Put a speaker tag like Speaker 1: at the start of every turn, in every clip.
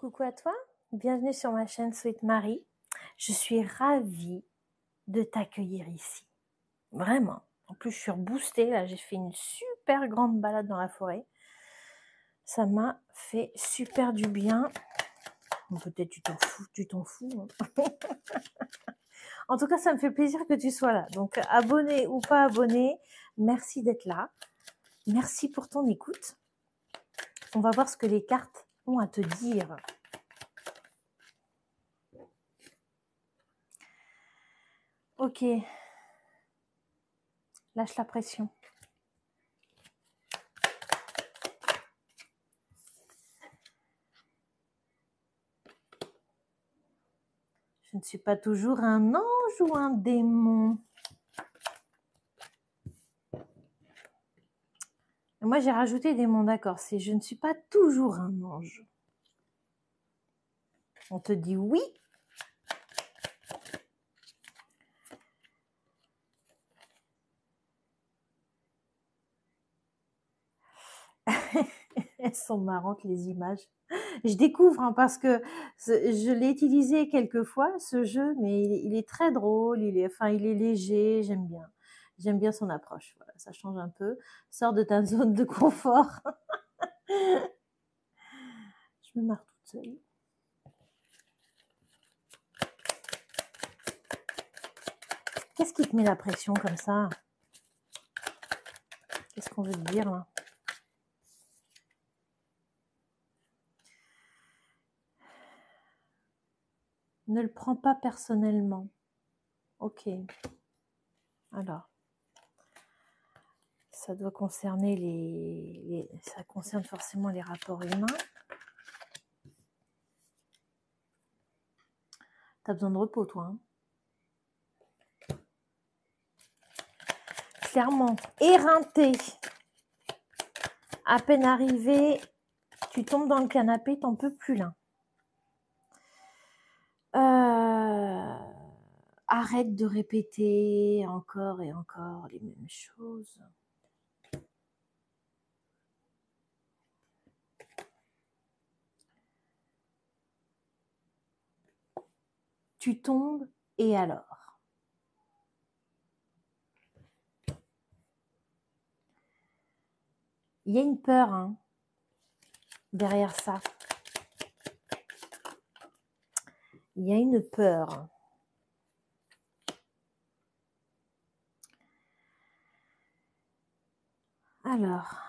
Speaker 1: Coucou à toi, bienvenue sur ma chaîne Sweet Marie. Je suis ravie de t'accueillir ici. Vraiment. En plus, je suis reboostée. Là, j'ai fait une super grande balade dans la forêt. Ça m'a fait super du bien. Bon, peut-être tu t'en fous. Hein. En tout cas, ça me fait plaisir que tu sois là. Donc, abonné ou pas abonné, merci d'être là. Merci pour ton écoute. On va voir ce que les cartes ont à te dire. Ok. Lâche la pression. Je ne suis pas toujours un ange ou un démon. Moi, j'ai rajouté démon, d'accord. C'est je ne suis pas toujours un ange. On te dit oui. Elles sont marrantes, les images. Je découvre hein, parce que je l'ai utilisé quelques fois, ce jeu, mais il est très drôle, il est léger, j'aime bien. J'aime bien son approche. Voilà, ça change un peu. Sors de ta zone de confort. Je me marre toute seule. Qu'est-ce qui te met la pression comme ça? Qu'est-ce qu'on veut te dire là? Ne le prends pas personnellement. Ok. Alors. Ça doit concerner ça concerne forcément les rapports humains. T'as besoin de repos, toi. Hein. Clairement, éreinté. À peine arrivé, tu tombes dans le canapé, t'en peux plus là. Arrête de répéter encore et encore les mêmes choses. Tu tombes et alors? Il y a une peur hein, derrière ça. Il y a une peur. Alors...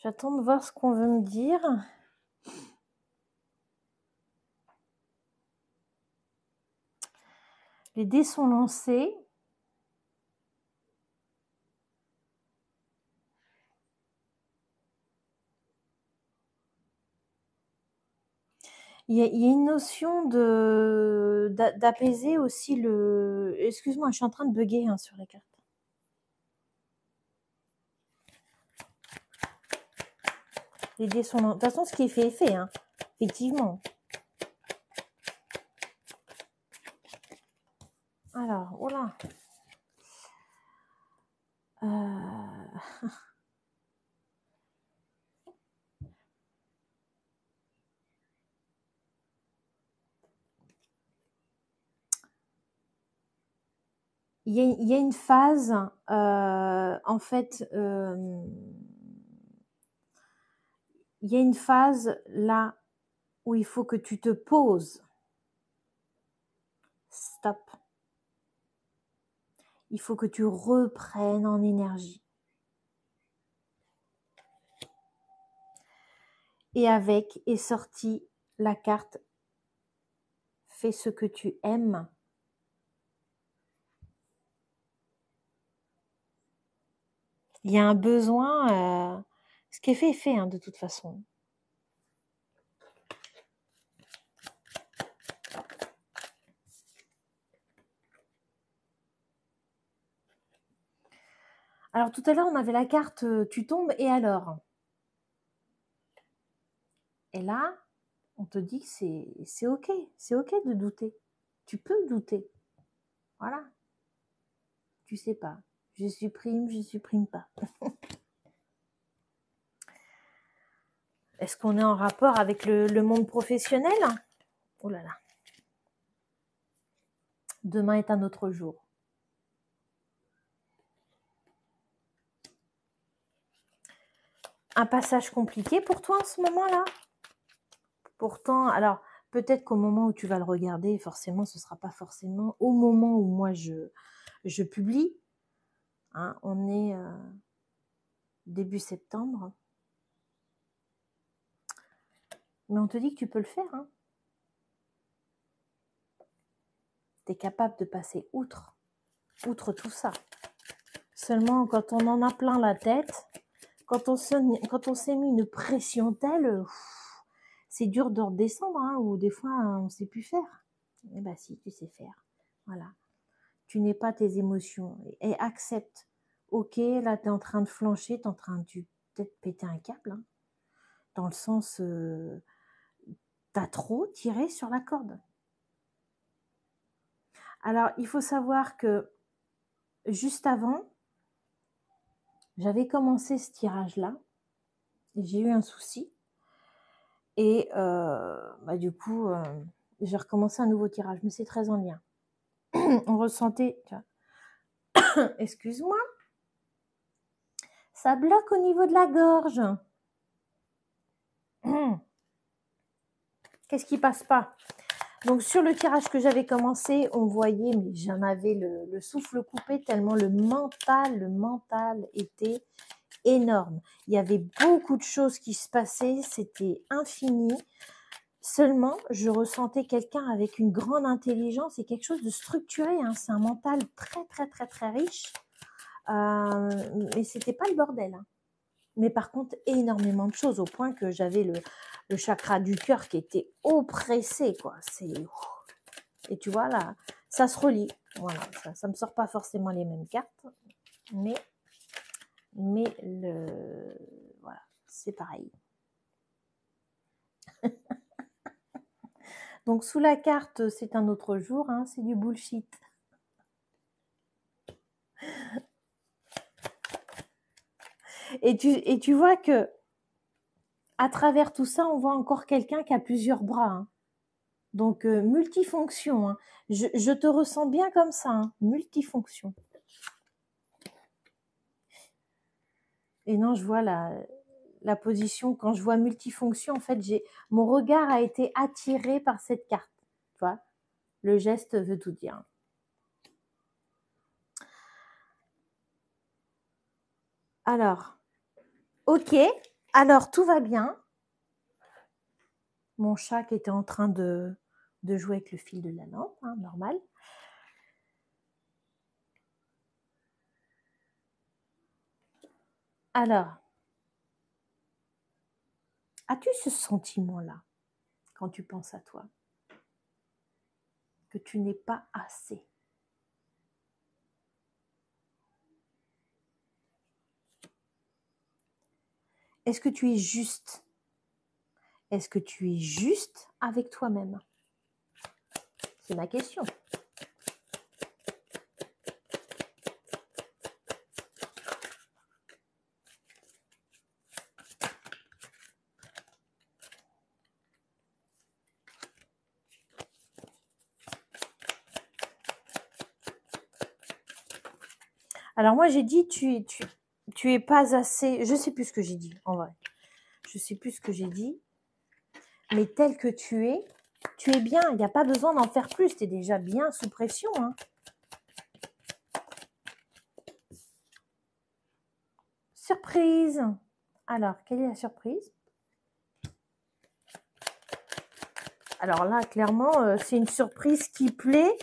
Speaker 1: J'attends de voir ce qu'on veut me dire. Les dés sont lancés. Il y a une notion d'apaiser aussi le... Excuse-moi, je suis en train de bugger hein, sur les cartes. Les dés sont... De toute façon, ce qui est fait est fait, hein. Effectivement. Alors, voilà. Il y a une phase, en fait, il y a une phase là où il faut que tu te poses. Stop. Il faut que tu reprennes en énergie. Et avec est sortie la carte « Fais ce que tu aimes ». Il y a un besoin, ce qui est fait est fait hein, de toute façon. Alors tout à l'heure, on avait la carte tu tombes et alors? Et là, on te dit que c'est OK. C'est OK de douter. Tu peux douter. Voilà. Tu sais pas. Je supprime pas. Est-ce qu'on est en rapport avec le monde professionnel? Oh là là. Demain est un autre jour. Un passage compliqué pour toi en ce moment-là? Pourtant, alors peut-être qu'au moment où tu vas le regarder, forcément, ce ne sera pas forcément au moment où moi je publie. Hein, on est début septembre. Mais on te dit que tu peux le faire. Hein. Tu es capable de passer outre tout ça. Seulement, quand on en a plein la tête, quand on s'est mis une pression telle, c'est dur de redescendre, hein, ou des fois, on ne sait plus faire. Eh bien si, tu sais faire. Voilà. Tu n'es pas tes émotions. Et accepte. Ok, là, tu es en train de flancher, tu es en train de peut-être péter un câble. Hein, dans le sens, tu as trop tiré sur la corde. Alors, il faut savoir que juste avant, j'avais commencé ce tirage-là. Et j'ai eu un souci. Et du coup, j'ai recommencé un nouveau tirage. Mais c'est très en lien. On ressentait... Excuse-moi. Ça bloque au niveau de la gorge. Qu'est-ce qui passe pas? Donc sur le tirage que j'avais commencé, on voyait, mais j'en avais le souffle coupé tellement le mental était énorme. Il y avait beaucoup de choses qui se passaient, c'était infini. Seulement, je ressentais quelqu'un avec une grande intelligence et quelque chose de structuré. Hein. C'est un mental très, très, très, très riche. Mais c'était pas le bordel. Hein. Mais par contre, énormément de choses, au point que j'avais le chakra du cœur qui était oppressé, quoi. Et tu vois, là, ça se relie. Voilà, ça me sort pas forcément les mêmes cartes, mais voilà, c'est pareil. Donc, sous la carte, c'est un autre jour, hein, c'est du bullshit. Et tu vois que à travers tout ça, on voit encore quelqu'un qui a plusieurs bras. Hein. Donc, multifonction. Hein. Je te ressens bien comme ça, hein, multifonction. Et non, je vois la position. Quand je vois multifonction, en fait, mon regard a été attiré par cette carte. Tu vois, le geste veut tout dire. Alors, ok. Alors, tout va bien. Mon chat qui était en train de jouer avec le fil de la lampe, hein, normal. Alors, as-tu ce sentiment-là quand tu penses à toi? Que tu n'es pas assez? Est-ce que tu es juste? Est-ce que tu es juste avec toi-même? C'est ma question. Alors moi j'ai dit tu es pas assez, je sais plus ce que j'ai dit en vrai. Je sais plus ce que j'ai dit. Mais tel que tu es bien. Il n'y a pas besoin d'en faire plus. Tu es déjà bien sous pression. Hein. Surprise. Alors, quelle est la surprise? Alors là, clairement, c'est une surprise qui plaît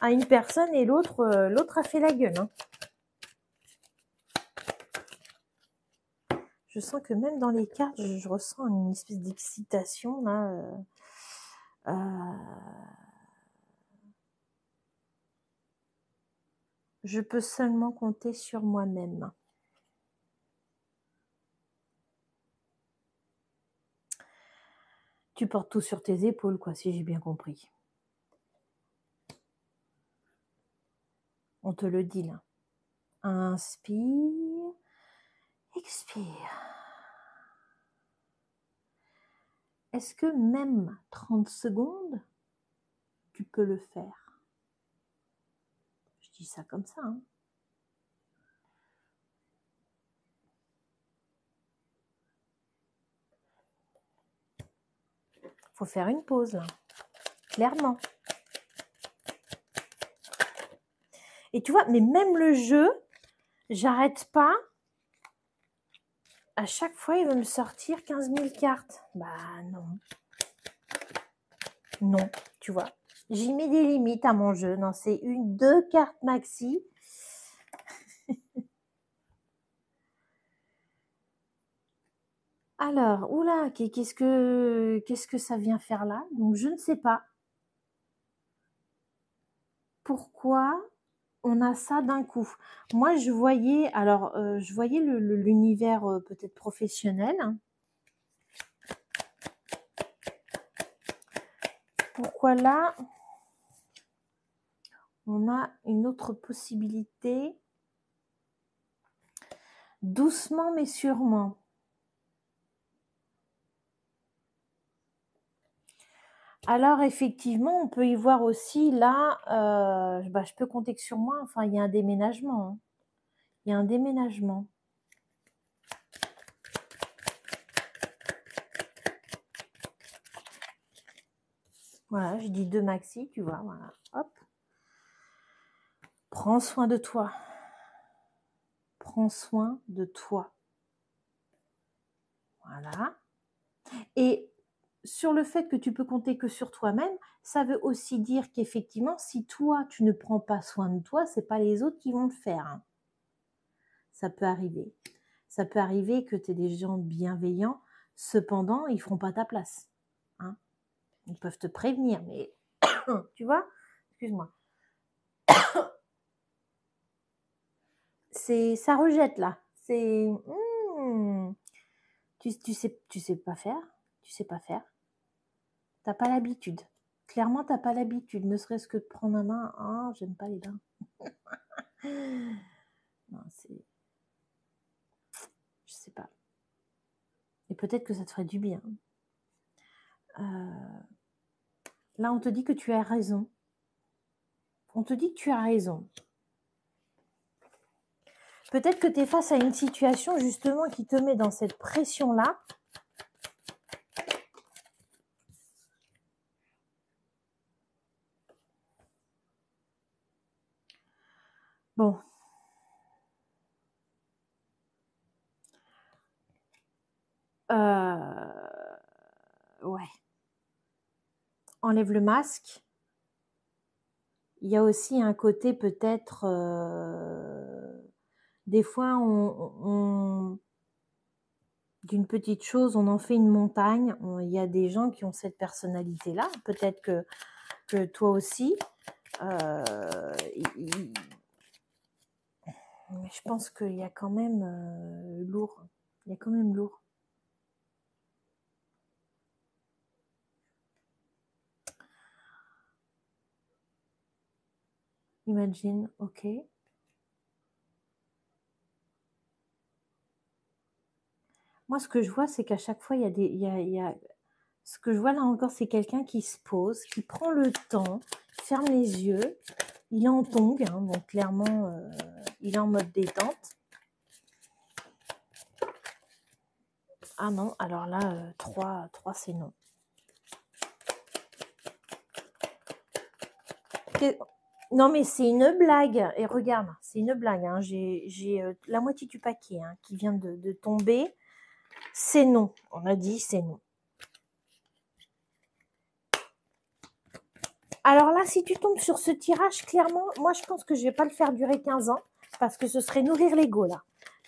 Speaker 1: à une personne et l'autre a fait la gueule. Hein. Je sens que même dans les cartes, je ressens une espèce d'excitation là. Je peux seulement compter sur moi-même. Tu portes tout sur tes épaules, quoi, si j'ai bien compris. On te le dit, là. Inspire, expire. Est-ce que même 30 secondes, tu peux le faire? Je dis ça comme ça, hein. Faut faire une pause, là. Clairement. Et tu vois, mais même le jeu, j'arrête pas. À chaque fois, il veut me sortir 15 000 cartes. Bah non. Non, tu vois. J'y mets des limites à mon jeu. Non, c'est 2 cartes maxi. Alors, oula, qu'est-ce que ça vient faire là? Donc, je ne sais pas. Pourquoi on a ça d'un coup? Moi, je voyais, alors, je voyais l'univers peut-être professionnel. Pourquoi là, on a une autre possibilité? Doucement mais sûrement. Alors effectivement, on peut y voir aussi là, je peux compter que sur moi, enfin il y a un déménagement. Hein. Il y a un déménagement. Voilà, je dis 2 maxi, tu vois, voilà, hop. Prends soin de toi. Prends soin de toi. Voilà. Et sur le fait que tu peux compter que sur toi-même, ça veut aussi dire qu'effectivement, si toi, tu ne prends pas soin de toi, c'est pas les autres qui vont le faire. Hein. Ça peut arriver. Ça peut arriver que tu aies des gens bienveillants, cependant, ils feront pas ta place. Hein. Ils peuvent te prévenir, mais tu vois, excuse-moi. Ça rejette là. C'est tu sais pas faire, tu sais pas faire. T'as pas l'habitude. Clairement, t'as pas l'habitude, ne serait-ce que de prendre un bain. Ah, oh, j'aime pas les bains. Non, c'est, je sais pas. Et peut-être que ça te ferait du bien. Là, on te dit que tu as raison. On te dit que tu as raison. Peut-être que tu es face à une situation justement qui te met dans cette pression-là. Bon. Ouais. Enlève le masque. Il y a aussi un côté peut-être... des fois, d'une petite chose, on en fait une montagne. Il y a des gens qui ont cette personnalité-là. Peut-être que toi aussi. Mais je pense qu'il y a quand même lourd. Il y a quand même lourd. Imagine, ok. Moi, ce que je vois, c'est qu'à chaque fois, il y a des... Ce que je vois là encore, c'est quelqu'un qui se pose, qui prend le temps, ferme les yeux. Il est en tongs, hein, donc clairement, il est en mode détente. Ah non, alors là, 3 c'est non. Non, mais c'est une blague. Et regarde, c'est une blague. Hein. J'ai la moitié du paquet hein, qui vient de tomber. C'est non. On a dit c'est non. Alors là, si tu tombes sur ce tirage, clairement, moi, je pense que je vais pas le faire durer 15 ans parce que ce serait nourrir l'ego, là.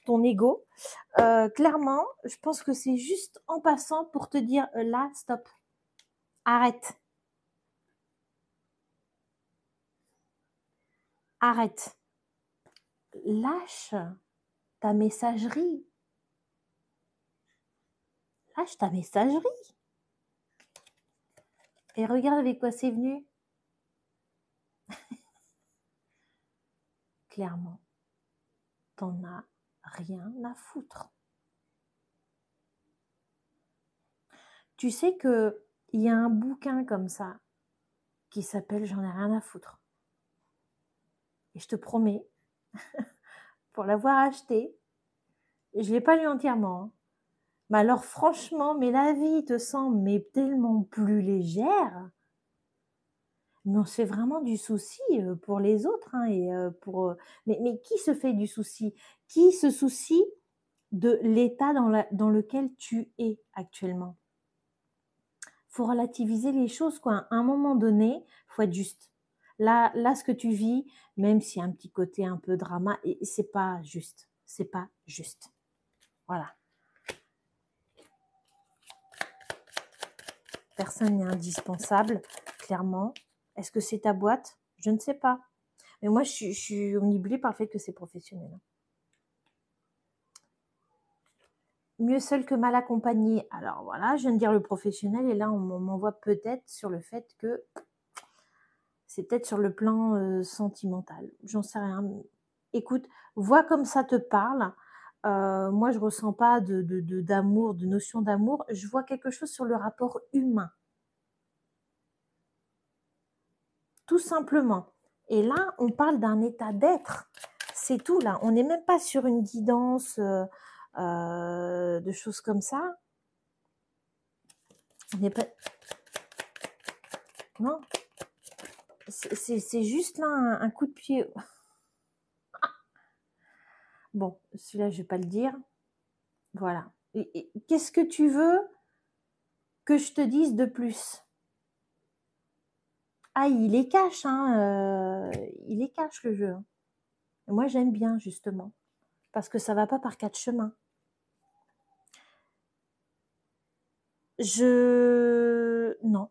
Speaker 1: Ton ego. Clairement, je pense que c'est juste en passant pour te dire là, stop. Arrête. Arrête. Lâche ta messagerie. Lâche ta messagerie. Et regarde avec quoi c'est venu. Clairement, t'en as rien à foutre. Tu sais qu'il y a un bouquin comme ça qui s'appelle J'en ai rien à foutre. Et je te promets, pour l'avoir acheté, je ne l'ai pas lu entièrement. Hein. Mais alors franchement, mais la vie te semble mais tellement plus légère. Mais on se fait vraiment du souci pour les autres. Hein, et mais qui se fait du souci? Qui se soucie de l'état dans lequel tu es actuellement? Faut relativiser les choses, quoi. À un moment donné, faut être juste. Là, ce que tu vis, même s'il y a un petit côté un peu drama, et c'est pas juste. C'est pas juste. Voilà. Personne n'est indispensable, clairement. Est-ce que c'est ta boîte? Je ne sais pas. Mais moi, je suis omnibulée par le fait que c'est professionnel. Mieux seul que mal accompagné. Alors voilà, je viens de dire le professionnel et là, on m'envoie peut-être sur le fait que c'est peut-être sur le plan sentimental. J'en sais rien. Écoute, vois comme ça te parle. Moi, je ressens pas d'amour, de notion d'amour. Je vois quelque chose sur le rapport humain. Tout simplement. Et là, on parle d'un état d'être. C'est tout, là. On n'est même pas sur une guidance de choses comme ça. On n'est pas... Non. C'est juste là un coup de pied. Bon, celui-là, je vais pas le dire. Voilà. Et qu'est-ce que tu veux que je te dise de plus? Ah, il est cash, hein. Il est cash, le jeu. Et moi, j'aime bien, justement. Parce que ça va pas par quatre chemins. Non.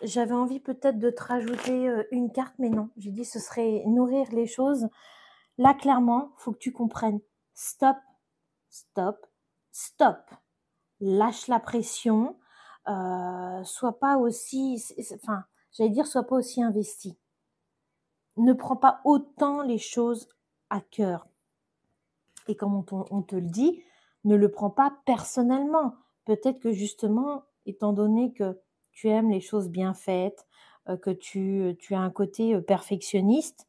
Speaker 1: J'avais envie peut-être de te rajouter une carte, mais non. J'ai dit ce serait nourrir les choses. Là, clairement, faut que tu comprennes. Stop, stop, stop. Lâche la pression. Sois pas aussi... Enfin, j'allais dire, sois pas aussi investi. Ne prends pas autant les choses à cœur. Et comme on te le dit, ne le prends pas personnellement. Peut-être que justement, étant donné que tu aimes les choses bien faites, que tu as un côté perfectionniste,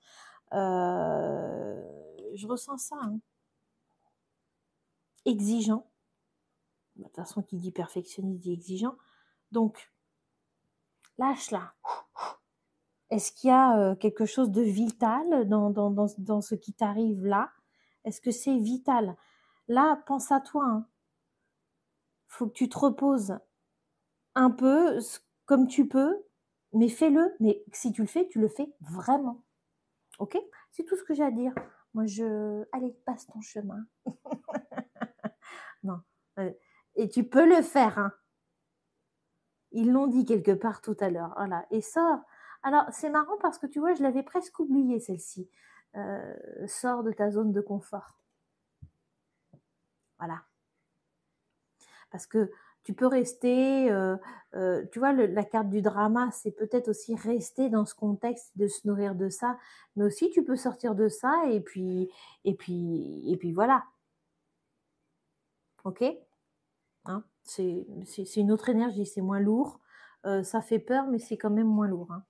Speaker 1: je ressens ça. Hein. Exigeant. De toute façon, qui dit perfectionniste dit exigeant. Donc, lâche-la. Est-ce qu'il y a quelque chose de vital dans ce qui t'arrive là? Est-ce que c'est vital? Là, pense à toi. Hein. Faut que tu te reposes un peu comme tu peux, mais fais-le. Mais si tu le fais vraiment. Ok? C'est tout ce que j'ai à dire. Moi, allez, passe ton chemin. Non. Et tu peux le faire. Hein. Ils l'ont dit quelque part tout à l'heure. Voilà. Et sors. Alors, c'est marrant parce que tu vois, je l'avais presque oubliée, celle-ci. Sors de ta zone de confort. Voilà. Parce que tu peux rester, tu vois, la carte du drama, c'est peut-être aussi rester dans ce contexte, de se nourrir de ça, mais aussi tu peux sortir de ça et puis voilà. Ok? Hein, c'est une autre énergie, c'est moins lourd, ça fait peur, mais c'est quand même moins lourd. Hein.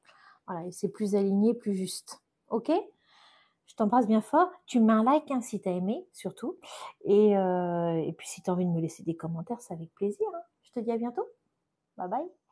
Speaker 1: Voilà, et c'est plus aligné, plus juste. Ok? Je t'embrasse bien fort. Tu mets un like hein, si tu as aimé, surtout. Et puis si tu as envie de me laisser des commentaires, c'est avec plaisir. Hein. Je te dis à bientôt. Bye bye.